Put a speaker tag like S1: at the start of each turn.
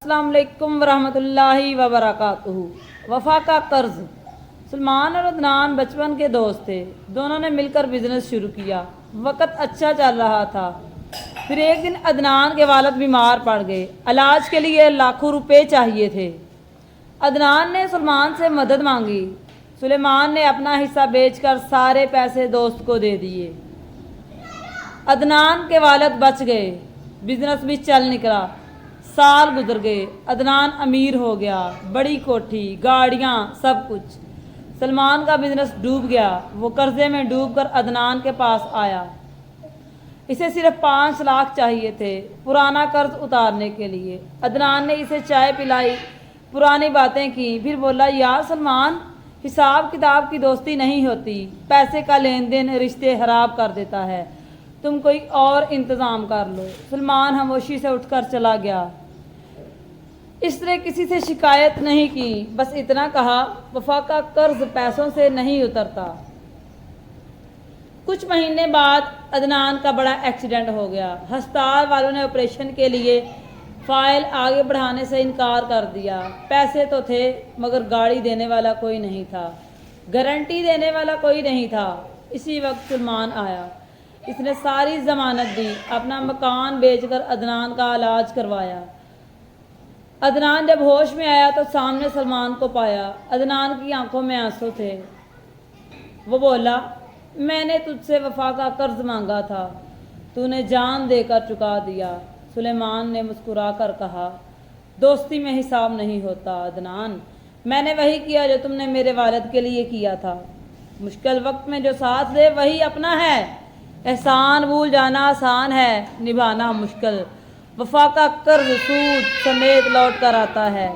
S1: अस्सलाम वालेकुम वरहमतुल्लाहि वबरकातुहू। वफा का कर्ज। सलमान और अदनान बचपन के दोस्त थे। दोनों ने मिलकर बिजनेस शुरू किया। वक्त अच्छा चल रहा था। फिर एक दिन अदनान के वालिद बीमार पड़ गए। इलाज के लिए लाखों रुपए चाहिए थे। अदनान ने सलमान से मदद मांगी। सुलेमान ने अपना हिस्सा बेचकर सारे पैसे दोस्त को दे दिए। अदनान के वालिद बच गए। बिजनेस भी चल निकला। साल गुजर गए। अदनान अमीर हो गया। बड़ी कोठी, गाड़ियाँ, सब कुछ। सलमान का बिजनेस डूब गया। वो कर्जे में डूबकर अदनान के पास आया। इसे सिर्फ 5 लाख चाहिए थे पुराना कर्ज उतारने के लिए। अदनान ने इसे चाय पिलाई, पुरानी बातें की। फिर बोला, यार सलमान, हिसाब किताब की दोस्ती नहीं होती। पैसे का लेन देन रिश्ते खराब कर देता है। तुम कोई और इंतज़ाम कर लो। सलमान खामोशी से उठकर चला गया। इसने किसी से शिकायत नहीं की, बस इतना कहा, वफा का कर्ज पैसों से नहीं उतरता। कुछ महीने बाद अदनान का बड़ा एक्सीडेंट हो गया। अस्पताल वालों ने ऑपरेशन के लिए फाइल आगे बढ़ाने से इनकार कर दिया। पैसे तो थे मगर गाड़ी देने वाला कोई नहीं था, गारंटी देने वाला कोई नहीं था। इसी वक्त सलमान आया। इसने सारी ज़मानत दी, अपना मकान बेचकर अदनान का इलाज करवाया। अदनान जब होश में आया तो सामने सलमान को पाया। अदनान की आंखों में आंसू थे। वो बोला, मैंने तुझसे वफा का कर्ज मांगा था, तूने जान देकर चुका दिया। सुलेमान ने मुस्कुरा कर कहा, दोस्ती में हिसाब नहीं होता अदनान। मैंने वही किया जो तुमने मेरे वालिद के लिए किया था। मुश्किल वक्त में जो साथ दे वही अपना है। एहसान भूल जाना आसान है, निभाना मुश्किल। वफा का कर्ज सूद समेत लौट कर आता है।